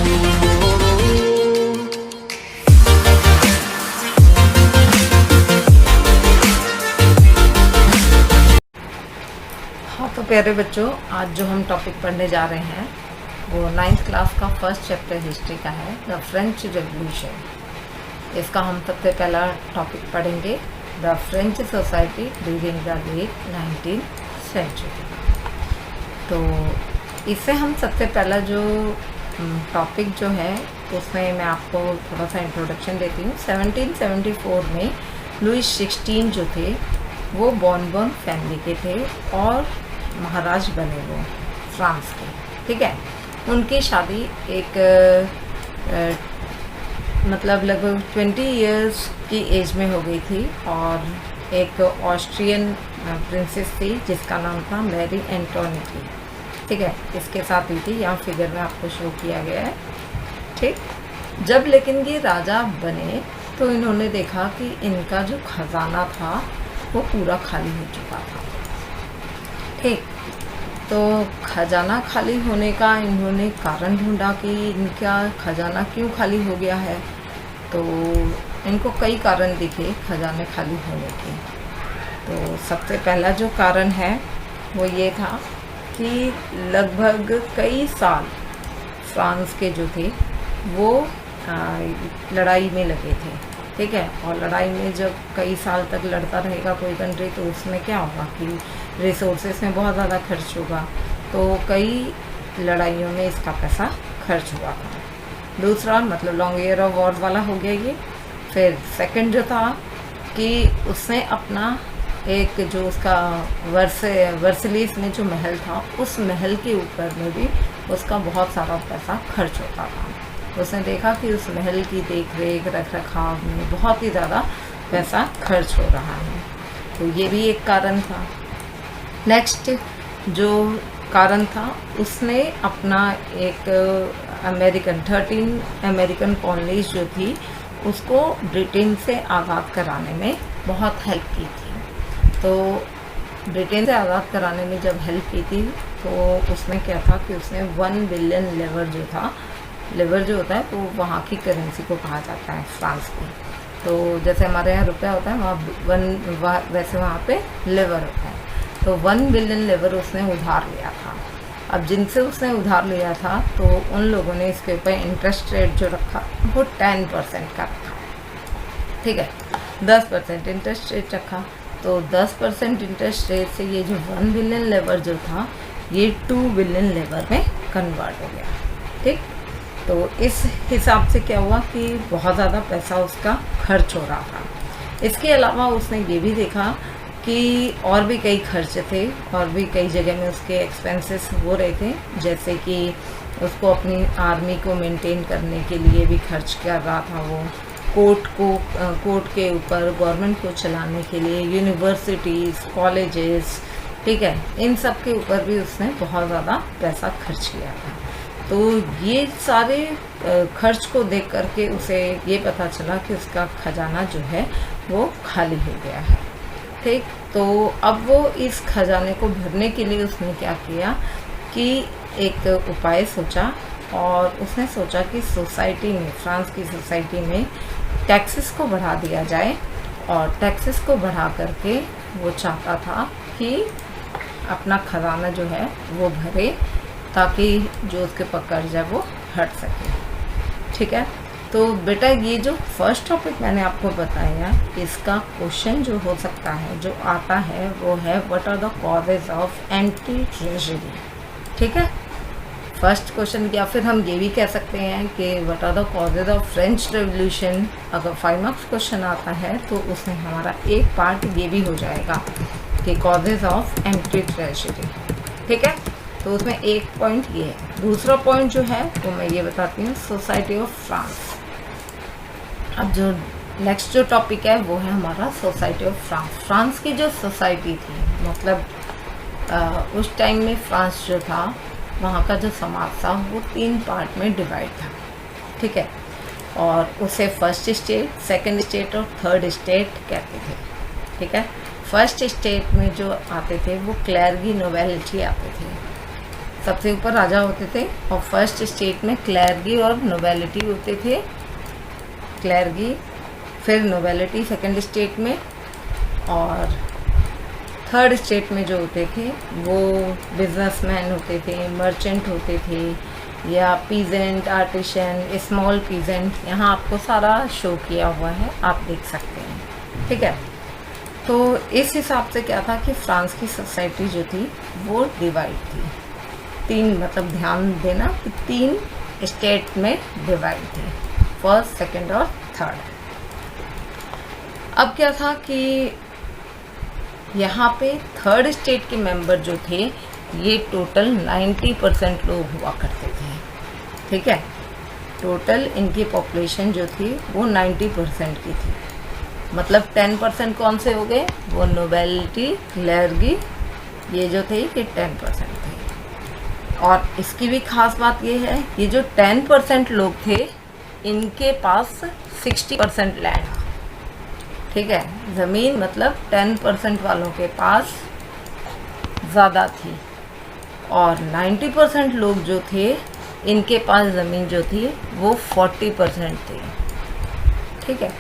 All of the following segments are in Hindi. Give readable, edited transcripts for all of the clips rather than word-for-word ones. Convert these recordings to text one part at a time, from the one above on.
हाँ तो प्यारे बच्चों, आज जो हम टॉपिक पढ़ने जा रहे हैं वो 9th क्लास का फर्स्ट चैप्टर हिस्ट्री का है, द फ्रेंच रेवोल्यूशन। इसका हम सबसे पहला टॉपिक पढ़ेंगे, the French society during the late 19th century. तो इससे हम सबसे पहला जो टॉपिक जो है उसमें मैं आपको थोड़ा सा इंट्रोडक्शन देती हूँ। 1774 में लुईस 16 जो थे वो बॉर्न फैमिली के थे और महाराज बने वो फ्रांस के, ठीक है। उनकी शादी एक मतलब लगभग 20 इयर्स की एज में हो गई थी और एक ऑस्ट्रियन प्रिंसेस थी जिसका नाम था मैरी एंटोनिटी, ठीक है। इसके साथ हुई थी, यहाँ फिगर में आपको शो किया गया है, ठीक। जब लेकिन ये राजा बने तो इन्होंने देखा कि इनका जो खजाना था वो पूरा खाली हो चुका था, ठीक। तो खजाना खाली होने का इन्होंने कारण ढूंढा कि इनका खजाना क्यों खाली हो गया है। तो इनको कई कारण दिखे खजाने खाली होने के। तो सबसे पहला जो कारण है वो ये था कि लगभग कई साल फ्रांस के जो थे वो लड़ाई में लगे थे, ठीक है। और लड़ाई में जब कई साल तक लड़ता रहेगा कोई कंट्री तो उसमें क्या होगा कि रिसोर्सेस में बहुत ज़्यादा खर्च होगा। तो कई लड़ाइयों में इसका पैसा खर्च हुआ था। दूसरा मतलब लॉन्ग ईयर ऑफ वॉर वाला हो गया ये। फिर सेकंड जो था कि उसने अपना एक जो उसका वर्सलीस में जो महल था उस महल के ऊपर में भी उसका बहुत सारा पैसा खर्च होता था। उसने देखा कि उस महल की देख रेख रख रखाव में बहुत ही ज़्यादा पैसा खर्च हो रहा है, तो ये भी एक कारण था। नेक्स्ट जो कारण था उसने अपना एक 13 अमेरिकन कॉलोनीज जो थी उसको ब्रिटेन से आज़ाद कराने में बहुत हेल्प की थी। तो ब्रिटेन से आज़ाद कराने में जब हेल्प की थी तो उसमें क्या था कि उसने 1 बिलियन लेवर जो होता है तो वहाँ की करेंसी को कहा जाता है फ्रांस की। तो जैसे हमारे यहाँ रुपया होता है वैसे वहाँ पे लेवर होता है। तो 1 बिलियन लेवर उसने उधार लिया था। अब जिनसे उसने उधार लिया था तो उन लोगों ने इसके ऊपर इंटरेस्ट रेट जो रखा वो 10% का रखा, ठीक है। 10% इंटरेस्ट रेट रखा। तो 10% इंटरेस्ट रेट से ये जो 1 बिलियन लेवर जो था ये 2 बिलियन लेवर में कन्वर्ट हो गया, ठीक। तो इस हिसाब से क्या हुआ कि बहुत ज़्यादा पैसा उसका खर्च हो रहा था। इसके अलावा उसने ये भी देखा कि और भी कई खर्च थे और भी कई जगह में उसके एक्सपेंसेस हो रहे थे, जैसे कि उसको अपनी आर्मी को मेंटेन करने के लिए भी खर्च कर रहा था वो, कोर्ट के ऊपर गवर्नमेंट को चलाने के लिए, यूनिवर्सिटीज़ कॉलेजेस, ठीक है, इन सब के ऊपर भी उसने बहुत ज़्यादा पैसा खर्च किया था। तो ये सारे खर्च को देख करके उसे ये पता चला कि उसका खजाना जो है वो खाली हो गया है, ठीक। तो अब वो इस खजाने को भरने के लिए उसने क्या किया कि एक उपाय सोचा और उसने सोचा कि सोसाइटी में, फ्रांस की सोसाइटी में टैक्सेस को बढ़ा दिया जाए। और टैक्सेस को बढ़ा करके वो चाहता था कि अपना खजाना जो है वो भरे ताकि जो उसके ऊपर कर्ज है वो हट सके, ठीक है। तो बेटा ये जो फर्स्ट टॉपिक मैंने आपको बताया इसका क्वेश्चन जो हो सकता है जो आता है वो है what are the causes of anti treasury, ठीक है, फर्स्ट क्वेश्चन। या फिर हम ये भी कह सकते हैं कि what are the causes of French revolution. अगर 5 मार्क्स क्वेश्चन आता है तो उसमें हमारा एक पार्ट ये भी हो जाएगा कि कॉजेज ऑफ एंटी ट्रेजरी, ठीक है। तो उसमें एक पॉइंट ये है। दूसरा पॉइंट जो है वो मैं ये बताती हूँ, सोसाइटी ऑफ फ्रांस। अब जो नेक्स्ट जो टॉपिक है वो है हमारा सोसाइटी ऑफ फ्रांस। फ्रांस की जो सोसाइटी थी मतलब उस टाइम में फ्रांस जो था वहाँ का जो समाज था वो 3 पार्ट में डिवाइड था, ठीक है। और उसे फर्स्ट स्टेट, सेकंड स्टेट और थर्ड स्टेट कहते थे, ठीक है। फर्स्ट स्टेट में जो आते थे वो क्लेर्गी नोबेलिटी आते थे, सबसे ऊपर राजा होते थे और फर्स्ट स्टेट में क्लर्गी और नोबेलिटी होते थे। क्लर्गी, फिर नोबेलिटी सेकंड स्टेट में, और थर्ड स्टेट में जो होते थे वो बिजनेसमैन होते थे, मर्चेंट होते थे, या पीजेंट, आर्टिशन, स्मॉल पीजेंट। यहाँ आपको सारा शो किया हुआ है, आप देख सकते हैं। ठीक है, तो इस हिसाब से क्या था कि फ्रांस की सोसाइटी जो थी वो डिवाइड थी, तीन, मतलब ध्यान देना कि 3 स्टेट में डिवाइड थी, फर्स्ट, सेकंड और थर्ड। अब क्या था कि यहाँ पे थर्ड स्टेट के मेंबर जो थे ये टोटल 90% लोग हुआ करते थे। ठीक है, टोटल इनकी पॉपुलेशन जो थी वो 90% की थी। मतलब 10% कौन से हो गए, वो नोबेलिटी, क्लर्गी, ये जो थे ये 10% थे। और इसकी भी खास बात ये है, ये जो 10% लोग थे इनके पास 60% लैंड। ठीक है, ज़मीन मतलब 10% वालों के पास ज़्यादा थी, और 90% लोग जो थे इनके पास ज़मीन जो थी वो 40% थी। ठीक है,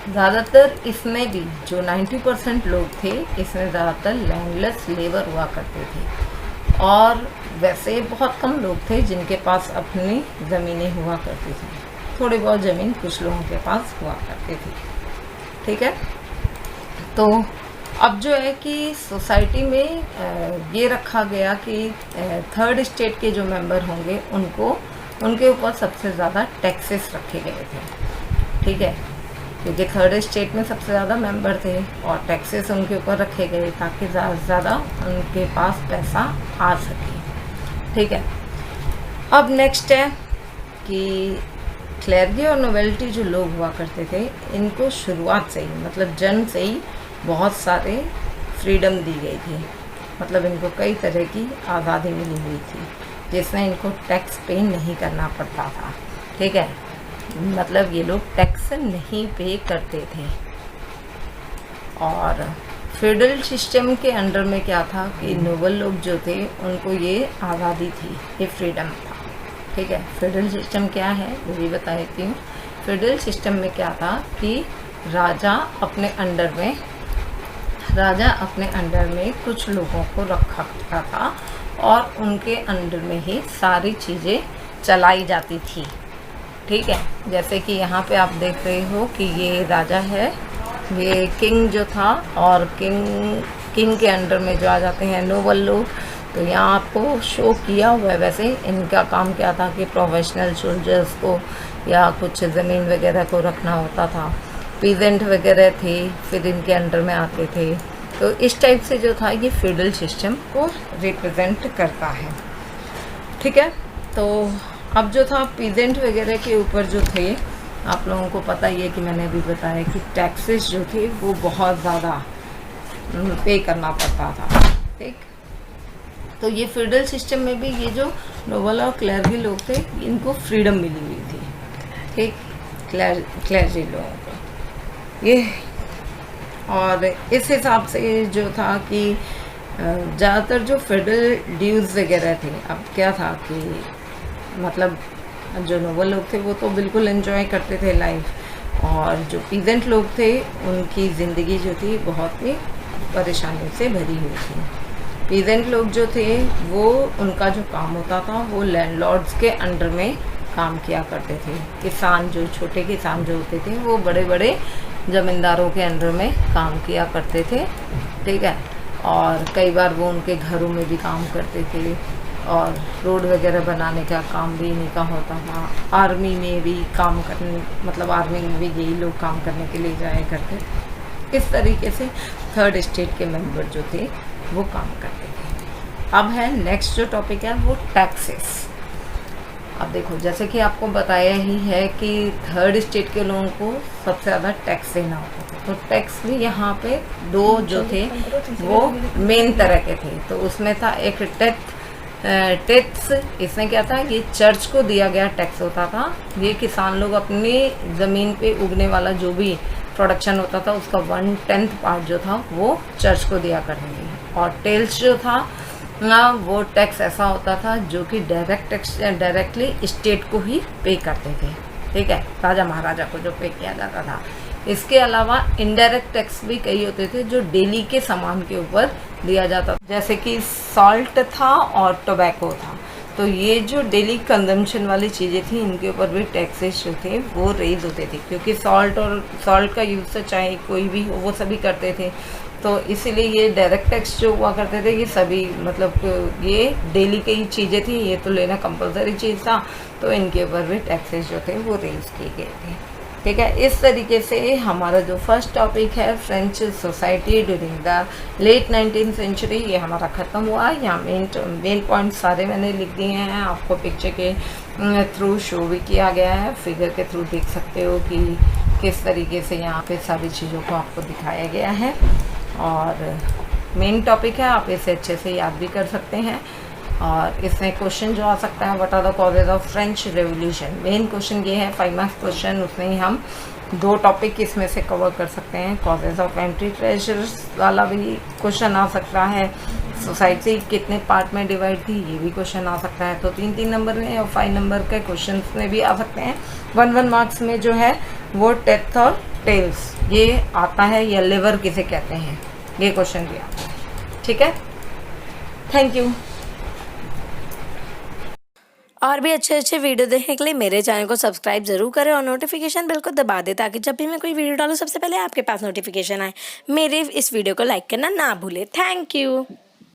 ज़्यादातर इसमें भी जो 90% लोग थे इसमें ज़्यादातर लैंडलेस लेबर हुआ करते थे, और वैसे बहुत कम लोग थे जिनके पास अपनी ज़मीनें हुआ करती थी। थोड़ी बहुत ज़मीन कुछ लोगों के पास हुआ करती थी। ठीक है, तो अब जो है कि सोसाइटी में ये रखा गया कि थर्ड स्टेट के जो मेंबर होंगे उनके ऊपर सबसे ज़्यादा टैक्सेस रखे गए थे। ठीक है, क्योंकि थर्ड स्टेट में सबसे ज़्यादा मेंबर थे और टैक्सेस उनके ऊपर रखे गए ताकि ज़्यादा से ज़्यादा उनके पास पैसा आ सके। ठीक है, अब नेक्स्ट है कि क्लर्गी और नोबेलिटी जो लोग हुआ करते थे इनको शुरुआत से ही, मतलब जन्म से ही बहुत सारे फ्रीडम दी गई थी। मतलब इनको कई तरह की आज़ादी मिली हुई थी जिसमें इनको टैक्स पे नहीं करना पड़ता था। ठीक है, मतलब ये लोग टैक्स नहीं पे करते थे। और फेडरल सिस्टम के अंडर में क्या था कि नोबल लोग जो थे उनको ये आज़ादी थी, ये फ्रीडम था। ठीक है, फेडरल सिस्टम क्या है वो भी बता देती हूँ। फेडरल सिस्टम में क्या था कि राजा अपने अंडर में कुछ लोगों को रखा करता था और उनके अंडर में ही सारी चीज़ें चलाई जाती थी। ठीक है, जैसे कि यहाँ पे आप देख रहे हो कि ये राजा है, ये किंग जो था, और किंग के अंडर में जो आ जाते हैं नोबल लोग। तो यहाँ आपको शो किया हुआ है। वैसे इनका काम क्या था कि प्रोफेशनल सोल्जर्स को या कुछ ज़मीन वगैरह को रखना होता था, पीजेंट वगैरह थे फिर इनके अंडर में आते थे। तो इस टाइप से जो था ये फेडरल सिस्टम को रिप्रेजेंट करता है। ठीक है, तो अब जो था पीजेंट वगैरह के ऊपर जो थे, आप लोगों को पता ही है कि मैंने अभी बताया कि टैक्सेस जो थे वो बहुत ज़्यादा पे करना पड़ता था। ठीक, तो ये फेडरल सिस्टम में भी ये जो नोबल और क्लर्गी लोग थे इनको फ्रीडम मिली हुई थी। ठीक, क्लर्जी लोगों को ये, और इस हिसाब से जो था कि ज़्यादातर जो फेडरल ड्यूज़ वगैरह थे, अब क्या था कि मतलब जो नोबल लोग थे वो तो बिल्कुल एंजॉय करते थे लाइफ, और जो पीजेंट लोग थे उनकी ज़िंदगी जो थी बहुत ही परेशानियों से भरी हुई थी। पीजेंट लोग जो थे वो उनका जो काम होता था वो लैंडलॉर्ड्स के अंडर में काम किया करते थे। किसान, जो छोटे किसान जो होते थे वो बड़े बड़े ज़मींदारों के अंडर में काम किया करते थे। ठीक है, और कई बार वो उनके घरों में भी काम करते थे, और रोड वगैरह बनाने का काम भी इन्हीं का होता था। आर्मी में भी काम करने, मतलब आर्मी में भी यही लोग काम करने के लिए जाया करते। इस तरीके से थर्ड स्टेट के मेंबर जो थे वो काम करते थे। अब है नेक्स्ट जो टॉपिक है वो टैक्सेस। अब देखो, जैसे कि आपको बताया ही है कि थर्ड स्टेट के लोगों को सबसे ज़्यादा टैक्स देना होता था। तो टैक्स भी यहाँ पे दो जो थे वो मेन तरह के थे। तो उसमें था एक टैक्स, इसमें क्या था, ये चर्च को दिया गया टैक्स होता था। ये किसान लोग अपनी ज़मीन पे उगने वाला जो भी प्रोडक्शन होता था उसका 1/10 पार्ट जो था वो चर्च को दिया करते थे। और टेल्स जो था ना वो टैक्स ऐसा होता था जो कि डायरेक्टली स्टेट को ही पे करते थे, ठीक है, राजा महाराजा को जो पे किया जाता था। इसके अलावा इनडायरेक्ट टैक्स भी कई होते थे जो डेली के सामान के ऊपर दिया जाता था, जैसे कि सॉल्ट था और टोबैको था। तो ये जो डेली कंजम्पशन वाली चीज़ें थी इनके ऊपर भी टैक्सेस जो थे वो रेज होते थे, क्योंकि सॉल्ट का यूज़ तो चाहे कोई भी हो वो सभी करते थे। तो इसीलिए ये डायरेक्ट टैक्स जो हुआ करते थे ये सभी मतलब ये डेली की ही चीज़ें थी, ये तो लेना कंपलसरी चीज़ था, तो इनके ऊपर भी टैक्सेस जो थे वो रेज किए गए थे, ठीक है। इस तरीके से हमारा जो फर्स्ट टॉपिक है French society during the late 19th century, ये हमारा ख़त्म हुआ। यहाँ मेन पॉइंट सारे मैंने लिख दिए हैं, आपको पिक्चर के थ्रू शो भी किया गया है, फिगर के थ्रू देख सकते हो कि किस तरीके से यहाँ पे सारी चीज़ों को आपको दिखाया गया है। और मेन टॉपिक है, आप इसे अच्छे से याद भी कर सकते हैं। और इसमें क्वेश्चन जो आ सकता है, what are the causes of French revolution, main question ये है 5 मार्क्स क्वेश्चन, उसमें ही हम 2 टॉपिक इसमें से कवर कर सकते हैं। कॉजेज ऑफ एंटी ट्रेजर्स वाला भी क्वेश्चन आ सकता है, सोसाइटी कितने पार्ट में डिवाइड थी ये भी क्वेश्चन आ सकता है। तो 3-3 नंबर में और 5 नंबर के क्वेश्चन में भी आ सकते हैं। 1-1 मार्क्स में जो है वो डेथ और टेल्स ये आता है, या लिवर किसे कहते हैं, ये क्वेश्चन भी आता है, ठीक है। Thank you. और भी अच्छे अच्छे वीडियो देखने के लिए मेरे चैनल को सब्सक्राइब जरूर करें और नोटिफिकेशन बेल को दबा दें, ताकि जब भी मैं कोई वीडियो डालूँ सबसे पहले आपके पास नोटिफिकेशन आए। मेरे इस वीडियो को लाइक करना ना भूलें। Thank you.